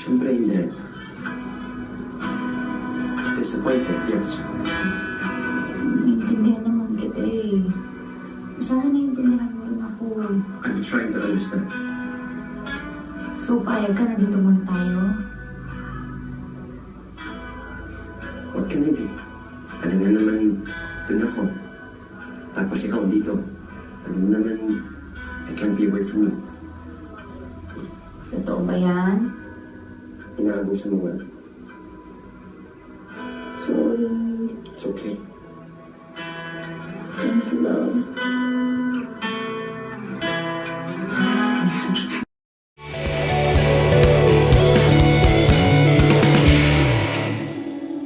Siyempre hindi. Disappointed, yes. Naiintindihan naman kita eh. Sana naiintindihan mo rin ako. I'm trying to understand. So, payag ka na dito muna tayo? What can I do? Ano na naman, dun ako. Tapos ikaw dito. Ano na naman, I can't be away from you. Totoo ba yan? Inaabusan mo ba? Sorry. It's okay. Thank you, love.